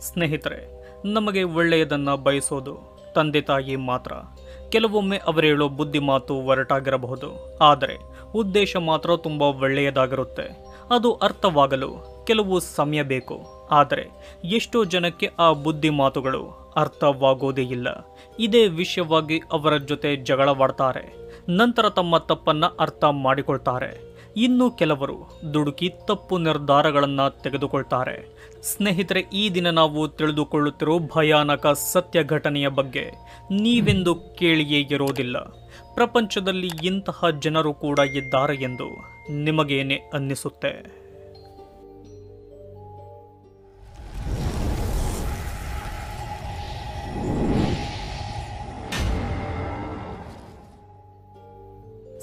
ಸ್ನೇಹಿತರೆ, ನಮಗೆ ಒಳ್ಳೆಯದನ್ನು ಬಯಸೋದು ತಂದೆ ತಾಯಿ ಮಾತ್ರ. ಕೆಲವೊಮ್ಮೆ ಅವರು ಹೇಳೋ ಬುದ್ಧಿ ಮಾತು ಹೊರಟಾಗಿರಬಹುದು, ಆದರೆ ಉದ್ದೇಶ ಮಾತ್ರ ತುಂಬ ಒಳ್ಳೆಯದಾಗಿರುತ್ತೆ. ಅದು ಅರ್ಥವಾಗಲು ಕೆಲವು ಸಮಯ ಬೇಕು. ಆದರೆ ಎಷ್ಟೋ ಜನಕ್ಕೆ ಆ ಬುದ್ಧಿ ಮಾತುಗಳು ಅರ್ಥವಾಗೋದೇ ಇಲ್ಲ. ಇದೇ ವಿಷಯವಾಗಿ ಅವರ ಜೊತೆ ಜಗಳವಾಡ್ತಾರೆ, ನಂತರ ತಮ್ಮ ತಪ್ಪನ್ನು ಅರ್ಥ ಮಾಡಿಕೊಳ್ತಾರೆ. ಇನ್ನು ಕೆಲವರು ದುಡುಕಿ ತಪ್ಪು ನಿರ್ಧಾರಗಳನ್ನು ತೆಗೆದುಕೊಳ್ತಾರೆ. ಸ್ನೇಹಿತರೆ, ಈ ದಿನ ನಾವು ತಿಳಿದುಕೊಳ್ಳುತ್ತಿರೋ ಭಯಾನಕ ಸತ್ಯ ಘಟನೆಯ ಬಗ್ಗೆ ನೀವೆಂದು ಕೇಳಿಯೇ ಇರೋದಿಲ್ಲ. ಪ್ರಪಂಚದಲ್ಲಿ ಇಂತಹ ಜನರು ಕೂಡ ಇದ್ದಾರೆ ಎಂದು ನಿಮಗೇನೆ ಅನ್ನಿಸುತ್ತೆ.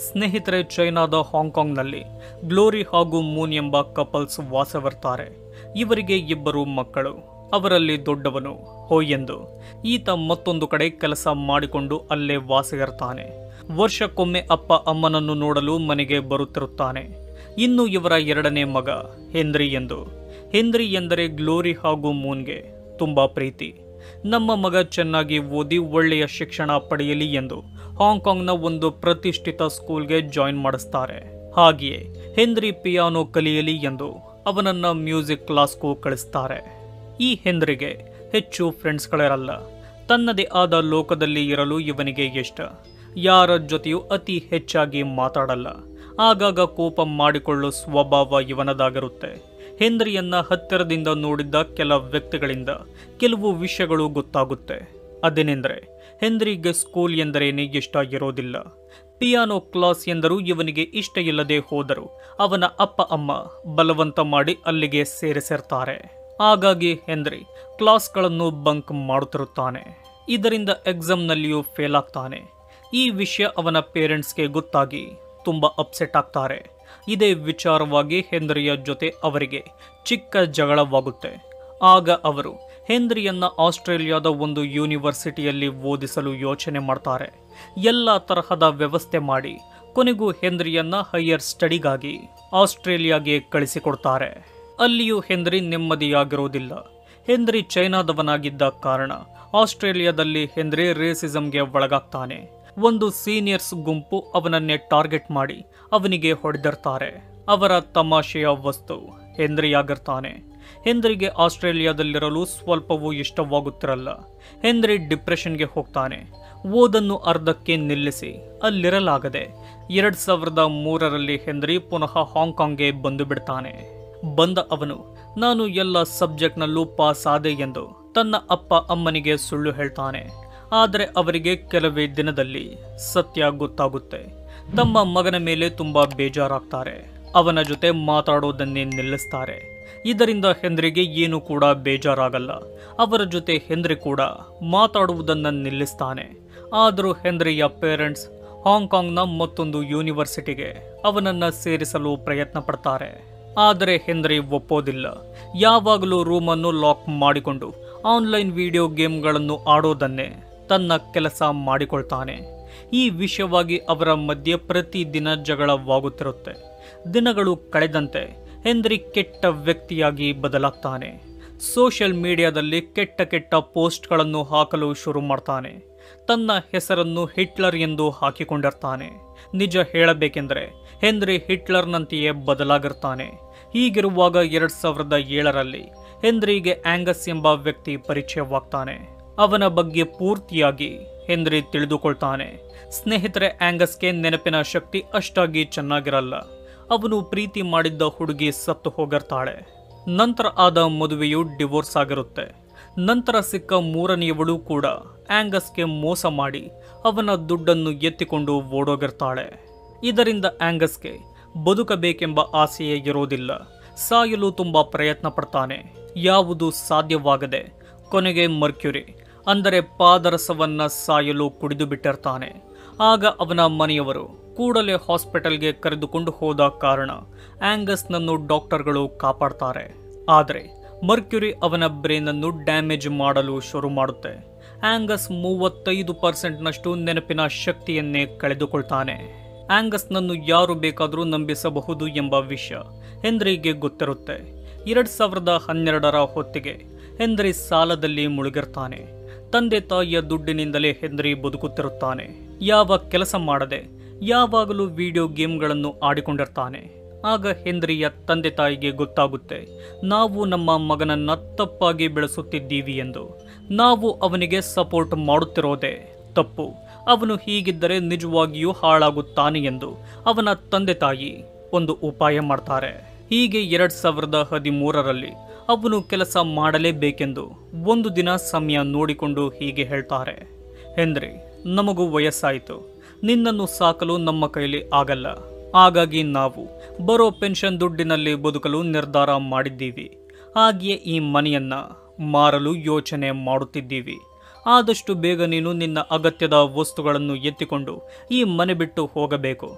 ಸ್ನೇಹಿತರೆ, ಚೈನಾದ ಹಾಂಗ್ಕಾಂಗ್ನಲ್ಲಿ ಗ್ಲೋರಿ ಹಾಗೂ ಮೂನ್ ಎಂಬ ಕಪಲ್ಸ್ ವಾಸವಿರ್ತಾರೆ. ಇವರಿಗೆ ಇಬ್ಬರು ಮಕ್ಕಳು. ಅವರಲ್ಲಿ ದೊಡ್ಡವನು ಹೋಯ್ ಎಂದು ಈತ ಮತ್ತೊಂದು ಕಡೆ ಕೆಲಸ ಮಾಡಿಕೊಂಡು ಅಲ್ಲೇ ವಾಸವಿರ್ತಾನೆ. ವರ್ಷಕ್ಕೊಮ್ಮೆ ಅಪ್ಪ ಅಮ್ಮನನ್ನು ನೋಡಲು ಮನೆಗೆ ಬರುತ್ತಿರುತ್ತಾನೆ. ಇನ್ನು ಇವರ ಎರಡನೇ ಮಗ ಹೆನ್ರಿ ಎಂದು. ಹೆನ್ರಿ ಎಂದರೆ ಗ್ಲೋರಿ ಹಾಗೂ ಮೂನ್ಗೆ ತುಂಬಾ ಪ್ರೀತಿ. ನಮ್ಮ ಮಗ ಚೆನ್ನಾಗಿ ಓದಿ ಒಳ್ಳೆಯ ಶಿಕ್ಷಣ ಪಡೆಯಲಿ ಎಂದು ಹಾಂಗ್ಕಾಂಗ್ನ ಒಂದು ಪ್ರತಿಷ್ಠಿತ ಸ್ಕೂಲ್ಗೆ ಜಾಯಿನ್ ಮಾಡಿಸ್ತಾರೆ. ಹಾಗೆಯೇ ಹೆನ್ರಿ ಪಿಯಾನೋ ಕಲಿಯಲಿ ಎಂದು ಅವನನ್ನ ಮ್ಯೂಸಿಕ್ ಕ್ಲಾಸ್ಗೂ ಕಳಿಸ್ತಾರೆ. ಈ ಹೆನ್ರಿಗೆ ಹೆಚ್ಚು ಫ್ರೆಂಡ್ಸ್ಗಳಿರಲ್ಲ. ತನ್ನದೇ ಆದ ಲೋಕದಲ್ಲಿ ಇರಲು ಇವನಿಗೆ ಇಷ್ಟ. ಯಾರ ಜೊತೆಯೂ ಅತಿ ಹೆಚ್ಚಾಗಿ ಮಾತಾಡಲ್ಲ. ಆಗಾಗ ಕೋಪ ಮಾಡಿಕೊಳ್ಳೋ ಸ್ವಭಾವ ಇವನದಾಗಿರುತ್ತೆ. ಹೆನ್ರಿಯನ್ನ ಹತ್ತಿರದಿಂದ ನೋಡಿದ್ದ ಕೆಲ ವ್ಯಕ್ತಿಗಳಿಂದ ಕೆಲವು ವಿಷಯಗಳು ಗೊತ್ತಾಗುತ್ತೆ. ಅದೇನೆಂದರೆ, ಹೆನ್ರಿಗೆ ಸ್ಕೂಲ್ ಎಂದರೇನೆ ಇಷ್ಟ ಇರೋದಿಲ್ಲ. ಪಿಯಾನೋ ಕ್ಲಾಸ್ ಎಂದರೂ ಇವನಿಗೆ ಇಷ್ಟ ಇಲ್ಲದೆ ಹೋದರೂ ಅವನ ಅಪ್ಪ ಅಮ್ಮ ಬಲವಂತ ಮಾಡಿ ಅಲ್ಲಿಗೆ ಸೇರಿಸಿರ್ತಾರೆ. ಹಾಗಾಗಿ ಹೆನ್ರಿ ಕ್ಲಾಸ್ಗಳನ್ನು ಬಂಕ್ ಮಾಡುತ್ತಿರುತ್ತಾನೆ. ಇದರಿಂದ ಎಕ್ಸಾಮ್ನಲ್ಲಿಯೂ ಫೇಲ್ ಆಗ್ತಾನೆ. ಈ ವಿಷಯ ಅವನ ಪೇರೆಂಟ್ಸ್ಗೆ ಗೊತ್ತಾಗಿ ತುಂಬ ಅಪ್ಸೆಟ್ ಆಗ್ತಾರೆ. ಇದೇ ವಿಚಾರವಾಗಿ ಹೆನ್ರಿಯ ಜೊತೆ ಅವರಿಗೆ ಚಿಕ್ಕ ಜಗಳವಾಗುತ್ತೆ. ಆಗ ಅವರು ಹೆನ್ರಿಯನ್ನ ಆಸ್ಟ್ರೇಲಿಯಾದ ಒಂದು ಯೂನಿವರ್ಸಿಟಿಯಲ್ಲಿ ಓದಿಸಲು ಯೋಚನೆ ಮಾಡ್ತಾರೆ. ಎಲ್ಲ ತರಹದ ವ್ಯವಸ್ಥೆ ಮಾಡಿ ಕೊನೆಗೂ ಹೆನ್ರಿಯನ್ನ ಹೈಯರ್ ಸ್ಟಡಿಗಾಗಿ ಆಸ್ಟ್ರೇಲಿಯಾಗೆ ಕಳಿಸಿಕೊಡ್ತಾರೆ. ಅಲ್ಲಿಯೂ ಹೆನ್ರಿ ನೆಮ್ಮದಿಯಾಗಿರೋದಿಲ್ಲ. ಹೆನ್ರಿ ಚೈನಾದವನಾಗಿದ್ದ ಕಾರಣ ಆಸ್ಟ್ರೇಲಿಯಾದಲ್ಲಿ ಹೆನ್ರಿ ರೇಸಿಸಂಗೆ ಒಳಗಾಗ್ತಾನೆ. ಒಂದು ಸೀನಿಯರ್ಸ್ ಗುಂಪು ಅವನನ್ನೇ ಟಾರ್ಗೆಟ್ ಮಾಡಿ ಅವನಿಗೆ ಹೊಡೆದಿರ್ತಾರೆ. ಅವರ ತಮಾಷೆಯ ವಸ್ತು ಹೆನ್ರಿಯಾಗಿರ್ತಾನೆ. ಹೆನ್ರಿಗೆ ಆಸ್ಟ್ರೇಲಿಯಾದಲ್ಲಿರಲು ಸ್ವಲ್ಪವೂ ಇಷ್ಟವಾಗುತ್ತಿರಲ್ಲ. ಹೆನ್ರಿ ಡಿಪ್ರೆಷನ್ಗೆ ಹೋಗ್ತಾನೆ. ಓದನ್ನು ಅರ್ಧಕ್ಕೆ ನಿಲ್ಲಿಸಿ ಅಲ್ಲಿರಲಾಗದೆ 2003ರಲ್ಲಿ ಹೆನ್ರಿ ಪುನಃ ಹಾಂಗ್ಕಾಂಗ್ಗೆ ಬಂದು ಬಿಡ್ತಾನೆ. ಬಂದ ಅವನು ನಾನು ಎಲ್ಲ ಸಬ್ಜೆಕ್ಟ್ನಲ್ಲೂ ಪಾಸ್ ಆದೆ ಎಂದು ತನ್ನ ಅಪ್ಪ ಅಮ್ಮನಿಗೆ ಸುಳ್ಳು ಹೇಳ್ತಾನೆ. ಆದರೆ ಅವರಿಗೆ ಕೆಲವೇ ದಿನದಲ್ಲಿ ಸತ್ಯ ಗೊತ್ತಾಗುತ್ತೆ. ತಮ್ಮ ಮಗನ ಮೇಲೆ ತುಂಬಾ ಬೇಜಾರಾಗ್ತಾರೆ. ಅವನ ಜೊತೆ ಮಾತಾಡೋದನ್ನೇ ನಿಲ್ಲಿಸ್ತಾರೆ. ಇದರಿಂದ ಹೆನ್ರಿಗೆ ಏನು ಕೂಡ ಬೇಜಾರಾಗಲ್ಲ. ಅವರ ಜೊತೆ ಹೆನ್ರಿ ಕೂಡ ಮಾತಾಡುವುದನ್ನು ನಿಲ್ಲಿಸ್ತಾನೆ. ಆದರೂ ಹೆನ್ರಿಯ ಪೇರೆಂಟ್ಸ್ ಹಾಂಗ್ಕಾಂಗ್ನ ಮತ್ತೊಂದು ಯೂನಿವರ್ಸಿಟಿಗೆ ಅವನನ್ನು ಸೇರಿಸಲು ಪ್ರಯತ್ನ ಪಡ್ತಾರೆ. ಆದರೆ ಹೆನ್ರಿ ಒಪ್ಪೋದಿಲ್ಲ. ಯಾವಾಗಲೂ ರೂಮನ್ನು ಲಾಕ್ ಮಾಡಿಕೊಂಡು ಆನ್ಲೈನ್ ವಿಡಿಯೋ ಗೇಮ್ಗಳನ್ನು ಆಡೋದನ್ನೇ ತನ್ನ ಕೆಲಸ ಮಾಡಿಕೊಳ್ತಾನೆ. ಈ ವಿಷಯವಾಗಿ ಅವರ ಮಧ್ಯೆ ಪ್ರತಿದಿನ ಜಗಳವಾಗುತ್ತಿರುತ್ತೆ. ದಿನಗಳು ಕಳೆದಂತೆ ಹೆನ್ರಿ ಕೆಟ್ಟ ವ್ಯಕ್ತಿಯಾಗಿ ಬದಲಾಗ್ತಾನೆ. ಸೋಷಿಯಲ್ ಮೀಡಿಯಾದಲ್ಲಿ ಕೆಟ್ಟ ಕೆಟ್ಟ ಪೋಸ್ಟ್ಗಳನ್ನು ಹಾಕಲು ಶುರು ಮಾಡ್ತಾನೆ. ತನ್ನ ಹೆಸರನ್ನು ಹಿಟ್ಲರ್ ಎಂದು ಹಾಕಿಕೊಂಡಿರ್ತಾನೆ. ನಿಜ ಹೇಳಬೇಕೆಂದರೆ ಹೆನ್ರಿ ಹಿಟ್ಲರ್ನಂತೆಯೇ ಬದಲಾಗಿರ್ತಾನೆ. ಹೀಗಿರುವಾಗ 2007ರಲ್ಲಿ ಹೆನ್ರಿಗೆ ಆಂಗಸ್ ಎಂಬ ವ್ಯಕ್ತಿ ಪರಿಚಯವಾಗ್ತಾನೆ. ಅವನ ಬಗ್ಗೆ ಪೂರ್ತಿಯಾಗಿ ಹೆನ್ರಿ ತಿಳಿದುಕೊಳ್ತಾನೆ. ಸ್ನೇಹಿತರೆ, ಆಂಗಸ್ಗೆ ನೆನಪಿನ ಶಕ್ತಿ ಅಷ್ಟಾಗಿ ಚೆನ್ನಾಗಿರಲ್ಲ. ಅವನು ಪ್ರೀತಿ ಮಾಡಿದ್ದ ಹುಡುಗಿ ಸತ್ತು ಹೋಗಿರ್ತಾಳೆ. ನಂತರ ಆದ ಮದುವೆಯು ಡಿವೋರ್ಸ್ ಆಗಿರುತ್ತೆ. ನಂತರ ಸಿಕ್ಕ ಮೂರನೆಯವಳು ಕೂಡ ಆಂಗಸ್ಗೆ ಮೋಸ ಮಾಡಿ ಅವನ ದುಡ್ಡನ್ನು ಎತ್ತಿಕೊಂಡು ಓಡೋಗಿರ್ತಾಳೆ. ಇದರಿಂದ ಆಂಗಸ್ಗೆ ಬದುಕಬೇಕೆಂಬ ಆಸೆಯೇ ಇರೋದಿಲ್ಲ. ಸಾಯಲು ತುಂಬಾ ಪ್ರಯತ್ನ ಪಡ್ತಾನೆ. ಯಾವುದು ಸಾಧ್ಯವಾಗದೆ ಕೊನೆಗೆ ಮರ್ಕ್ಯುರಿ ಅಂದರೆ ಪಾದರಸವನ್ನ ಸಾಯಲು ಕುಡಿದು ಬಿಟ್ಟಿರ್ತಾನೆ. ಆಗ ಅವನ ಮನೆಯವರು ಕೂಡಲೇ ಹಾಸ್ಪಿಟಲ್ಗೆ ಕರೆದುಕೊಂಡು ಹೋದ ಕಾರಣ ಆಂಗಸ್ನನ್ನು ಡಾಕ್ಟರ್ಗಳು ಕಾಪಾಡ್ತಾರೆ. ಆದರೆ ಮರ್ಕ್ಯುರಿ ಅವನ ಬ್ರೇನನ್ನು ಡ್ಯಾಮೇಜ್ ಮಾಡಲು ಶುರು ಮಾಡುತ್ತೆ. ಆಂಗಸ್ 35%ನಷ್ಟು ನೆನಪಿನ ಶಕ್ತಿಯನ್ನೇ ಕಳೆದುಕೊಳ್ತಾನೆ. ಆಂಗಸ್ನನ್ನು ಯಾರು ಬೇಕಾದರೂ ನಂಬಿಸಬಹುದು ಎಂಬ ವಿಷಯ ಹೆನ್ರಿಗೆ ಗೊತ್ತಿರುತ್ತೆ. 2012ರ ಹೊತ್ತಿಗೆ ಹೆನ್ರಿ ಸಾಲದಲ್ಲಿ ಮುಳುಗಿರ್ತಾನೆ. ತಂದೆ ತಾಯಿಯ ದುಡ್ಡಿನಿಂದಲೇ ಹೆನ್ರಿ ಬದುಕುತ್ತಿರುತ್ತಾನೆ. ಯಾವ ಕೆಲಸ ಮಾಡದೆ ಯಾವಾಗಲೂ ವಿಡಿಯೋ ಗೇಮ್ಗಳನ್ನು ಆಡಿಕೊಂಡಿರ್ತಾನೆ. ಆಗ ಹೆನ್ರಿಯ ತಂದೆ ತಾಯಿಗೆ ಗೊತ್ತಾಗುತ್ತೆ, ನಾವು ನಮ್ಮ ಮಗನನ್ನ ತಪ್ಪಾಗಿ ಬೆಳೆಸುತ್ತಿದ್ದೀವಿ ಎಂದು. ನಾವು ಅವನಿಗೆ ಸಪೋರ್ಟ್ ಮಾಡುತ್ತಿರೋದೇ ತಪ್ಪು. ಅವನು ಹೀಗಿದ್ದರೆ ನಿಜವಾಗಿಯೂ ಹಾಳಾಗುತ್ತಾನೆ ಎಂದು ಅವನ ತಂದೆ ತಾಯಿ ಒಂದು ಉಪಾಯ ಮಾಡ್ತಾರೆ. ಹೀಗೆ 2013ರಲ್ಲಿ ಅವನು ಕೆಲಸ ಮಾಡಲೇಬೇಕೆಂದು ಒಂದು ದಿನ ಸಮಯ ನೋಡಿಕೊಂಡು ಹೀಗೆ ಹೇಳ್ತಾರೆ, ಹೆನ್ರಿ, ನಮಗೂ ವಯಸ್ಸಾಯಿತು. ನಿನ್ನನ್ನು ಸಾಕಲು ನಮ್ಮ ಕೈಲಿ ಆಗಲ್ಲ. ಹಾಗಾಗಿ ನಾವು ಬರೋ ಪೆನ್ಷನ್ ದುಡ್ಡಿನಲ್ಲಿ ಬದುಕಲು ನಿರ್ಧಾರ ಮಾಡಿದ್ದೀವಿ. ಹಾಗೆಯೇ ಈ ಮನೆಯನ್ನ ಮಾರಲು ಯೋಚನೆ ಮಾಡುತ್ತಿದ್ದೀವಿ. ಆದಷ್ಟು ಬೇಗ ನೀನು ನಿನ್ನ ಅಗತ್ಯದ ವಸ್ತುಗಳನ್ನು ಎತ್ತಿಕೊಂಡು ಈ ಮನೆ ಬಿಟ್ಟು ಹೋಗಬೇಕು.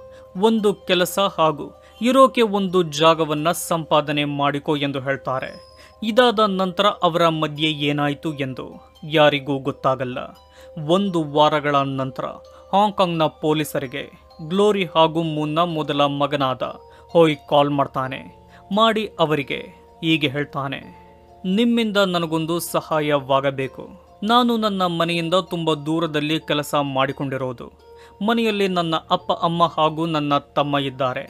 ಒಂದು ಕೆಲಸ ಹಾಗೂ ಇರೋಕೆ ಒಂದು ಜಾಗವನ್ನ ಸಂಪಾದನೆ ಮಾಡಿಕೊ ಎಂದು ಹೇಳ್ತಾರೆ. ಇದಾದ ನಂತರ ಅವರ ಮಧ್ಯೆ ಏನಾಯಿತು ಎಂದು ಯಾರಿಗೂ ಗೊತ್ತಾಗಲ್ಲ. 1 ವಾರಗಳ ನಂತರ ಹಾಂಗ್ಕಾಂಗ್ನ ಪೊಲೀಸರಿಗೆ ಗ್ಲೋರಿ ಹಾಗೂ ಮೂನ್ನ ಮೊದಲ ಮಗನಾದ ಹೋಯ್ ಕಾಲ್ ಮಾಡ್ತಾನೆ. ಮಾಡಿ ಅವರಿಗೆ ಹೀಗೆ ಹೇಳ್ತಾನೆ, ನಿಮ್ಮಿಂದ ನನಗೊಂದು ಸಹಾಯವಾಗಬೇಕು. ನಾನು ನನ್ನ ಮನೆಯಿಂದ ತುಂಬ ದೂರದಲ್ಲಿ ಕೆಲಸ ಮಾಡಿಕೊಂಡಿರೋದು. ಮನೆಯಲ್ಲಿ ನನ್ನ ಅಪ್ಪ ಅಮ್ಮ ಹಾಗೂ ನನ್ನ ತಮ್ಮ ಇದ್ದಾರೆ.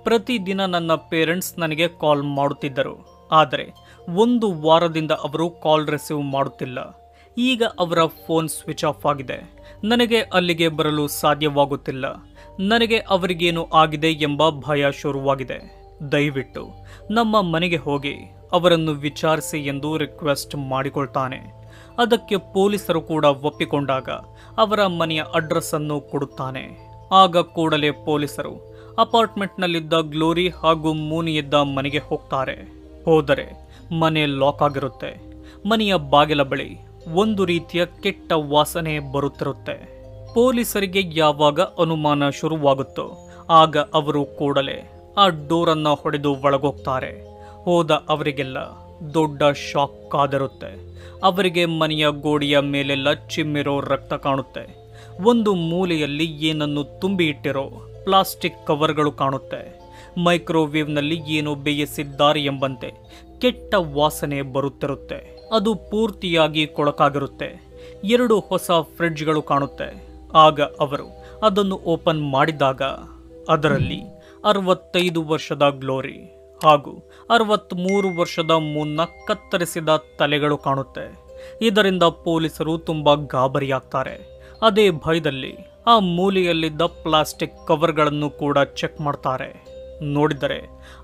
ಪ್ರತಿದಿನ ನನ್ನ ಪೇರೆಂಟ್ಸ್ ನನಗೆ ಕಾಲ್ ಮಾಡುತ್ತಿದ್ದರು. ಆದರೆ 1 ವಾರದಿಂದ ಅವರು ಕಾಲ್ ರಿಸೀವ್ ಮಾಡುತ್ತಿಲ್ಲ. ಈಗ ಅವರ ಫೋನ್ ಸ್ವಿಚ್ ಆಫ್ ಆಗಿದೆ. ನನಗೆ ಅಲ್ಲಿಗೆ ಬರಲು ಸಾಧ್ಯವಾಗುತ್ತಿಲ್ಲ. ನನಗೆ ಅವರಿಗೇನು ಆಗಿದೆ ಎಂಬ ಭಯ ಶುರುವಾಗಿದೆ. ದಯವಿಟ್ಟು ನಮ್ಮ ಮನೆಗೆ ಹೋಗಿ ಅವರನ್ನು ವಿಚಾರಿಸಿ ಎಂದು ರಿಕ್ವೆಸ್ಟ್ ಮಾಡಿಕೊಳ್ತಾನೆ. ಅದಕ್ಕೆ ಪೊಲೀಸರು ಕೂಡ ಒಪ್ಪಿಕೊಂಡಾಗ ಅವರ ಮನೆಯ ಅಡ್ರೆಸ್ ಅನ್ನು ಕೊಡುತ್ತಾನೆ. ಆಗ ಕೂಡಲೇ ಪೊಲೀಸರು ಅಪಾರ್ಟ್ಮೆಂಟ್ನಲ್ಲಿದ್ದ ಗ್ಲೋರಿ ಹಾಗೂ ಮೂನಿ ಇದ್ದ ಮನೆಗೆ ಹೋಗ್ತಾರೆ. ಹೋದರೆ ಮನೆ ಲಾಕ್ ಆಗಿರುತ್ತೆ. ಮನೆಯ ಬಾಗಿಲ ಬಳಿ ಒಂದು ರೀತಿಯ ಕೆಟ್ಟ ವಾಸನೆ ಬರುತ್ತಿರುತ್ತೆ. ಪೊಲೀಸರಿಗೆ ಯಾವಾಗ ಅನುಮಾನ ಶುರುವಾಗುತ್ತೋ ಆಗ ಅವರು ಕೂಡಲೇ ಆ ಡೋರನ್ನು ಹೊಡೆದು ಒಳಗೋಗ್ತಾರೆ. ಹೋದ ಅವರಿಗೆಲ್ಲ ದೊಡ್ಡ ಶಾಕ್ ಕಾದಿರುತ್ತೆ. ಅವರಿಗೆ ಮನೆಯ ಗೋಡೆಯ ಮೇಲೆಲ್ಲ ಚಿಮ್ಮಿರೋ ರಕ್ತ ಕಾಣುತ್ತೆ. ಒಂದು ಮೂಲೆಯಲ್ಲಿ ಏನನ್ನು ತುಂಬಿ ಇಟ್ಟಿರೋ ಪ್ಲಾಸ್ಟಿಕ್ ಕವರ್ಗಳು ಕಾಣುತ್ತೆ. ಮೈಕ್ರೋವೇವ್ನಲ್ಲಿ ಏನೋ ಬೇಯಿಸಿದ್ದಾರೆ ಎಂಬಂತೆ ಕೆಟ್ಟ ವಾಸನೆ ಬರುತ್ತಿರುತ್ತೆ. ಅದು ಪೂರ್ತಿಯಾಗಿ ಕೊಳಕಾಗಿರುತ್ತೆ. 2 ಹೊಸ ಫ್ರಿಡ್ಜ್ಗಳು ಕಾಣುತ್ತೆ. ಆಗ ಅವರು ಅದನ್ನು ಓಪನ್ ಮಾಡಿದಾಗ ಅದರಲ್ಲಿ 65 ವರ್ಷದ ಗ್ಲೋರಿ ಹಾಗೂ 63 ವರ್ಷದ ಮೂನ್ನ ಕತ್ತರಿಸಿದ ತಲೆಗಳು ಕಾಣುತ್ತೆ. ಇದರಿಂದ ಪೊಲೀಸರು ತುಂಬಾ ಗಾಬರಿಯಾಗ್ತಾರೆ. ಅದೇ ಭಯದಲ್ಲಿ ಆ ಮೂಲೆಯಲ್ಲಿದ್ದ ಪ್ಲಾಸ್ಟಿಕ್ ಕವರ್ಗಳನ್ನು ಕೂಡ ಚೆಕ್ ಮಾಡ್ತಾರೆ. ನೋಡಿದರೆ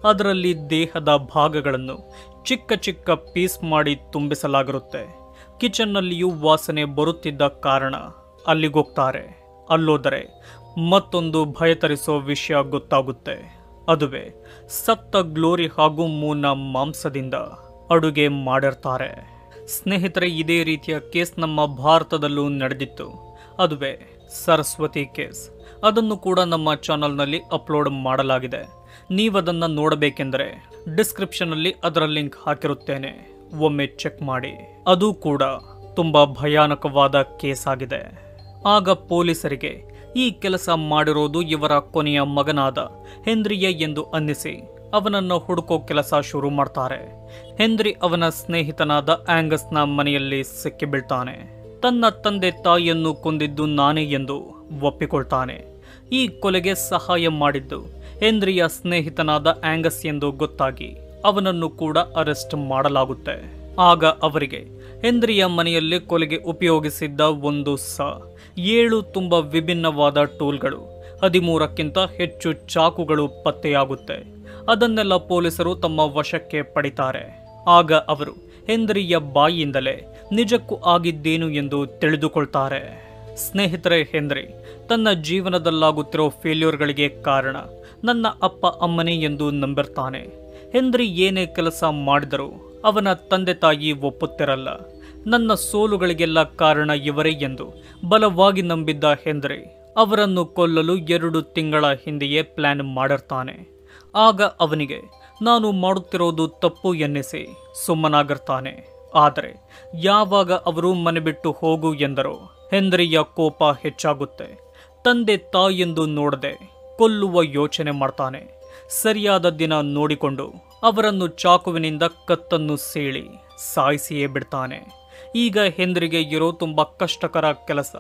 ಅದರಲ್ಲಿ ದೇಹದ ಭಾಗಗಳನ್ನು ಚಿಕ್ಕ ಚಿಕ್ಕ ಪೀಸ್ ಮಾಡಿ ತುಂಬಿಸಲಾಗಿರುತ್ತೆ. ಕಿಚನ್ನಲ್ಲಿಯೂ ವಾಸನೆ ಬರುತ್ತಿದ್ದ ಕಾರಣ ಅಲ್ಲಿಗೋಗ್ತಾರೆ. ಅಲ್ಲೋದರೆ ಮತ್ತೊಂದು ಭಯತರಿಸೋ ವಿಷಯ ಗೊತ್ತಾಗುತ್ತೆ. ಅದುವೇ ಸತ್ತ ಗ್ಲೋರಿ ಹಾಗೂ ಮೂನ ಮಾಂಸದಿಂದ ಅಡುಗೆ ಮಾಡಿರ್ತಾರೆ. ಸ್ನೇಹಿತರೆ, ಇದೇ ರೀತಿಯ ಕೇಸ್ ನಮ್ಮ ಭಾರತದಲ್ಲೂ ನಡೆದಿತ್ತು. ಅದುವೇ ಸರಸ್ವತಿ ಕೇಸ್. ಅದನ್ನು ಕೂಡ ನಮ್ಮ ಚಾನಲ್ನಲ್ಲಿ ಅಪ್ಲೋಡ್ ಮಾಡಲಾಗಿದೆ. ನೀವದನ್ನು ನೋಡಬೇಕೆಂದರೆ ಡಿಸ್ಕ್ರಿಪ್ಷನ್ನಲ್ಲಿ ಅದರ ಲಿಂಕ್ ಹಾಕಿರುತ್ತೇನೆ. ಒಮ್ಮೆ ಚೆಕ್ ಮಾಡಿ. ಅದು ಕೂಡ ತುಂಬ ಭಯಾನಕವಾದ ಕೇಸ್ ಆಗಿದೆ. ಆಗ ಪೊಲೀಸರಿಗೆ ಈ ಕೆಲಸ ಮಾಡಿರೋದು ಇವರ ಕೊನೆಯ ಮಗನಾದ ಹೆನ್ರಿಯ ಎಂದು ಅನ್ನಿಸಿ ಅವನನ್ನು ಹುಡುಕೋ ಕೆಲಸ ಶುರು ಮಾಡ್ತಾರೆ. ಹೆನ್ರಿ ಅವನ ಸ್ನೇಹಿತನಾದ ಆಂಗಸ್ನ ಮನೆಯಲ್ಲಿ ಸಿಕ್ಕಿಬೀಳ್ತಾನೆ. ತನ್ನ ತಂದೆ ತಾಯಿಯನ್ನು ಕೊಂದಿದ್ದು ನಾನೇ ಎಂದು ಒಪ್ಪಿಕೊಳ್ತಾನೆ. ಈ ಕೊಲೆಗೆ ಸಹಾಯ ಮಾಡಿದ್ದು ಹೆನ್ರಿಯ ಸ್ನೇಹಿತನಾದ ಆಂಗಸ್ ಎಂದು ಗೊತ್ತಾಗಿ ಅವನನ್ನು ಕೂಡ ಅರೆಸ್ಟ್ ಮಾಡಲಾಗುತ್ತೆ. ಆಗ ಅವರಿಗೆ ಹೆನ್ರಿಯ ಮನೆಯಲ್ಲಿ ಕೊಲೆಗೆ ಉಪಯೋಗಿಸಿದ್ದ 7 ತುಂಬ ವಿಭಿನ್ನವಾದ ಟೂಲ್ಗಳು, 13ಕ್ಕಿಂತ ಹೆಚ್ಚು ಚಾಕುಗಳು ಪತ್ತೆಯಾಗುತ್ತೆ. ಅದನ್ನೆಲ್ಲ ಪೊಲೀಸರು ತಮ್ಮ ವಶಕ್ಕೆ ಪಡಿತಾರೆ. ಆಗ ಅವರು ಹೆನ್ರಿಯ ಬಾಯಿಯಿಂದಲೇ ನಿಜಕ್ಕೂ ಆಗಿದ್ದೇನು ಎಂದು ತಿಳಿದುಕೊಳ್ತಾರೆ. ಸ್ನೇಹಿತರೆ, ಹೆನ್ರಿ ತನ್ನ ಜೀವನದಲ್ಲಾಗುತ್ತಿರೋ ಫೇಲ್ಯೂರ್ಗಳಿಗೆ ಕಾರಣ ನನ್ನ ಅಪ್ಪ ಅಮ್ಮನೇ ಎಂದು ನಂಬಿರ್ತಾನೆ. ಹೆನ್ರಿ ಏನೇ ಕೆಲಸ ಮಾಡಿದರೂ ಅವನ ತಂದೆ ತಾಯಿ ಒಪ್ಪುತ್ತಿರಲ್ಲ. ನನ್ನ ಸೋಲುಗಳಿಗೆಲ್ಲ ಕಾರಣ ಇವರೇ ಎಂದು ಬಲವಾಗಿ ನಂಬಿದ್ದ ಹೆನ್ರಿ ಅವರನ್ನು ಕೊಲ್ಲಲು 2 ತಿಂಗಳ ಹಿಂದೆಯೇ ಪ್ಲಾನ್ ಮಾಡಿರ್ತಾನೆ. ಆಗ ಅವನಿಗೆ ನಾನು ಮಾಡುತ್ತಿರೋದು ತಪ್ಪು ಎನ್ನಿಸಿ ಸುಮ್ಮನಾಗಿರ್ತಾನೆ. ಆದರೆ ಯಾವಾಗ ಅವರು ಮನೆ ಬಿಟ್ಟು ಹೋಗು ಎಂದರೋ ಹೆನ್ರಿಯ ಕೋಪ ಹೆಚ್ಚಾಗುತ್ತೆ. ತಂದೆ ತಾಯಿಯೆಂದು ನೋಡದೆ ಕೊಲ್ಲುವ ಯೋಚನೆ ಮಾಡ್ತಾನೆ. ಸರಿಯಾದ ದಿನ ನೋಡಿಕೊಂಡು ಅವರನ್ನು ಚಾಕುವಿನಿಂದ ಕತ್ತನ್ನು ಸೀಳಿ ಸಾಯಿಸಿಯೇ ಬಿಡ್ತಾನೆ. ಈಗ ಹೆನ್ರಿಗೆ ಇರೋ ತುಂಬಾ ಕಷ್ಟಕರ ಕೆಲಸ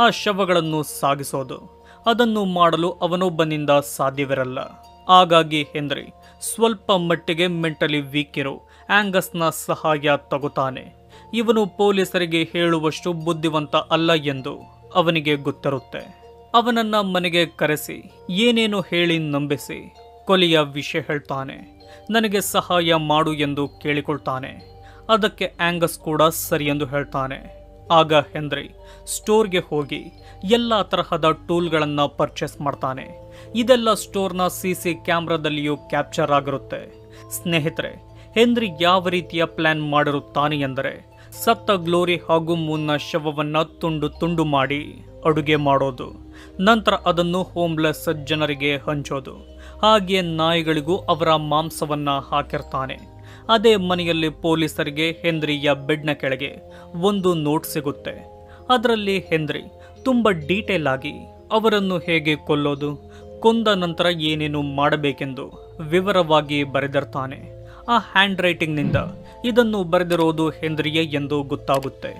ಆ ಶವಗಳನ್ನು ಸಾಗಿಸೋದು. ಅದನ್ನು ಮಾಡಲು ಅವನೊಬ್ಬನಿಂದ ಸಾಧ್ಯವಿರಲ್ಲ. ಹಾಗಾಗಿ ಹೆನ್ರಿ ಸ್ವಲ್ಪ ಮಟ್ಟಿಗೆ ಮೆಂಟಲಿ ವೀಕ್ ಇರೋ ಆಂಗಸ್ನ ಸಹಾಯ ತಗೋತಾನೆ. ಇವನು ಪೊಲೀಸರಿಗೆ ಹೇಳುವಷ್ಟು ಬುದ್ಧಿವಂತ ಅಲ್ಲ ಎಂದು ಅವನಿಗೆ ಗೊತ್ತಿರುತ್ತೆ. ಅವನನ್ನ ಮನೆಗೆ ಕರೆಸಿ ಏನೇನು ಹೇಳಿ ನಂಬಿಸಿ ಕೊಲೆಯ ವಿಷಯ ಹೇಳ್ತಾನೆ. ನನಗೆ ಸಹಾಯ ಮಾಡು ಎಂದು ಕೇಳಿಕೊಳ್ತಾನೆ. ಅದಕ್ಕೆ ಆಂಗಸ್ ಕೂಡ ಸರಿ ಎಂದು ಹೇಳ್ತಾನೆ. ಆಗ ಹೆನ್ರಿ ಸ್ಟೋರ್ಗೆ ಹೋಗಿ ಎಲ್ಲ ತರಹದ ಟೂಲ್ಗಳನ್ನು ಪರ್ಚೇಸ್ ಮಾಡ್ತಾನೆ. ಇದೆಲ್ಲ ಸ್ಟೋರ್ನ CC ಕ್ಯಾಮ್ರಾದಲ್ಲಿಯೂ ಕ್ಯಾಪ್ಚರ್ ಆಗಿರುತ್ತೆ. ಸ್ನೇಹಿತರೆ, ಹೆನ್ರಿ ಯಾವ ರೀತಿಯ ಪ್ಲಾನ್ ಮಾಡಿರುತ್ತಾನೆ ಎಂದರೆ ಸತ್ತ ಗ್ಲೋರಿ ಹಾಗೂ ಮೂನ್ನ ಶವವನ್ನ ತುಂಡು ತುಂಡು ಮಾಡಿ ಅಡುಗೆ ಮಾಡೋದು, ನಂತರ ಅದನ್ನು ಹೋಮ್ಲೆಸ್ ಜನರಿಗೆ ಹಂಚೋದು, ಹಾಗೆಯೇ ನಾಯಿಗಳಿಗೂ ಅವರ ಮಾಂಸವನ್ನ ಹಾಕಿರ್ತಾನೆ. ಅದೇ ಮನೆಯಲ್ಲಿ ಪೊಲೀಸರಿಗೆ ಹೆನ್ರಿಯ ಬೆಡ್ನ ಕೆಳಗೆ ಒಂದು ನೋಟ್ ಸಿಗುತ್ತೆ. ಅದರಲ್ಲಿ ಹೆನ್ರಿ ತುಂಬ ಡೀಟೇಲ್ ಆಗಿ ಅವರನ್ನು ಹೇಗೆ ಕೊಲ್ಲೋದು, ಕೊಂದ ನಂತರ ಏನೇನು ಮಾಡಬೇಕೆಂದು ವಿವರವಾಗಿ ಬರೆದಿರ್ತಾನೆ. ಆ ಹ್ಯಾಂಡ್ ರೈಟಿಂಗ್ನಿಂದ ಇದನ್ನು ಬರೆದಿರೋದು ಹೆನ್ರಿಯೇ ಎಂದು ಗೊತ್ತಾಗುತ್ತೆ.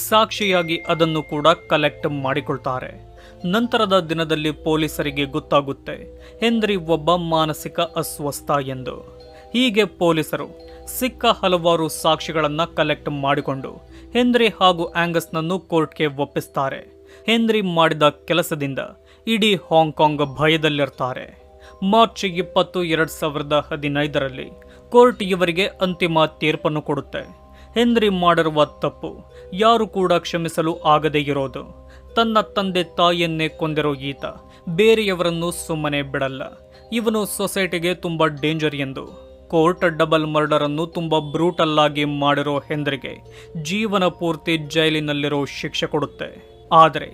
ಸಾಕ್ಷಿಯಾಗಿ ಅದನ್ನು ಕೂಡ ಕಲೆಕ್ಟ್ ಮಾಡಿಕೊಳ್ತಾರೆ. ನಂತರದ ದಿನದಲ್ಲಿ ಪೊಲೀಸರಿಗೆ ಗೊತ್ತಾಗುತ್ತೆ ಹೆನ್ರಿ ಒಬ್ಬ ಮಾನಸಿಕ ಅಸ್ವಸ್ಥ ಎಂದು. ಹೀಗೆ ಪೊಲೀಸರು ಸಿಕ್ಕ ಹಲವಾರು ಸಾಕ್ಷಿಗಳನ್ನು ಕಲೆಕ್ಟ್ ಮಾಡಿಕೊಂಡು ಹೆನ್ರಿ ಹಾಗೂ ಆಂಗಸ್ನನ್ನು ಕೋರ್ಟ್ಗೆ ಒಪ್ಪಿಸ್ತಾರೆ. ಹೆನ್ರಿ ಮಾಡಿದ ಕೆಲಸದಿಂದ ಇಡೀ ಹಾಂಗ್ಕಾಂಗ್ ಭಯದಲ್ಲಿರ್ತಾರೆ. ಮಾರ್ಚ್ 20, 2015ರಲ್ಲಿ ಕೋರ್ಟ್ ಇವರಿಗೆ ಅಂತಿಮ ತೀರ್ಪನ್ನು ಕೊಡುತ್ತೆ. ಹೆನ್ರಿ ಮಾಡಿರುವ ತಪ್ಪು ಯಾರು ಕೂಡ ಕ್ಷಮಿಸಲು ಆಗದೇ ಇರೋದು. ತನ್ನ ತಂದೆ ತಾಯಿಯನ್ನೇ ಕೊಂದಿರೋ ಈತ ಬೇರೆಯವರನ್ನು ಸುಮ್ಮನೆ ಬಿಡಲ್ಲ. ಇವನು ಸೊಸೈಟಿಗೆ ತುಂಬಾ ಡೇಂಜರ್ ಎಂದು ಕೋರ್ಟ್ ಡಬಲ್ ಮರ್ಡರ್ ಅನ್ನು ತುಂಬಾ ಬ್ರೂಟಲ್ ಆಗಿ ಮಾಡಿರೋ ಹೆನ್ರಿಗೆ ಜೀವನ ಪೂರ್ತಿ ಜೈಲಿನಲ್ಲಿರೋ ಶಿಕ್ಷೆ ಕೊಡುತ್ತೆ. ಆದರೆ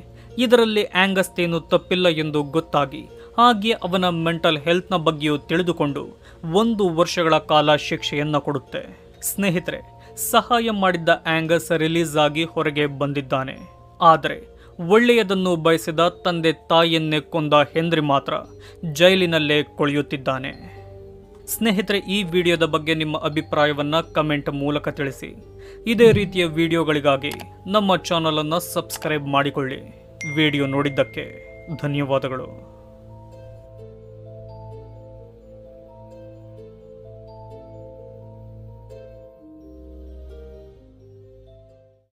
ಇದರಲ್ಲಿ ಆಂಗಸ್ತೇನು ತಪ್ಪಿಲ್ಲ ಎಂದು ಗೊತ್ತಾಗಿ ಹಾಗೆ ಅವನ ಮೆಂಟಲ್ ಹೆಲ್ತ್ನ ಬಗ್ಗೆಯೂ ತಿಳಿದುಕೊಂಡು 1 ವರ್ಷಗಳ ಕಾಲ ಶಿಕ್ಷೆಯನ್ನು ಕೊಡುತ್ತೆ. ಸ್ನೇಹಿತರೆ, ಸಹಾಯ ಮಾಡಿದ್ದ ಆಂಗಸ್ ರಿಲೀಸ್ ಆಗಿ ಹೊರಗೆ ಬಂದಿದ್ದಾನೆ. ಆದರೆ ಒಳ್ಳೆಯದನ್ನು ಬಯಸಿದ ತಂದೆ ತಾಯಿಯನ್ನೇ ಕೊಂದ ಹೆನ್ರಿ ಮಾತ್ರ ಜೈಲಿನಲ್ಲೇ ಕೊಳೆಯುತ್ತಿದ್ದಾನೆ. ಸ್ನೇಹಿತರೆ, ಈ ವಿಡಿಯೋದ ಬಗ್ಗೆ ನಿಮ್ಮ ಅಭಿಪ್ರಾಯವನ್ನ ಕಮೆಂಟ್ ಮೂಲಕ ತಿಳಿಸಿ. ಇದೇ ರೀತಿಯ ವಿಡಿಯೋಗಳಿಗಾಗಿ ನಮ್ಮ ಚಾನಲ್ ಅನ್ನು ಸಬ್ಸ್ಕ್ರೈಬ್ ಮಾಡಿಕೊಳ್ಳಿ. ವಿಡಿಯೋ ನೋಡಿದ್ದಕ್ಕೆ ಧನ್ಯವಾದಗಳು.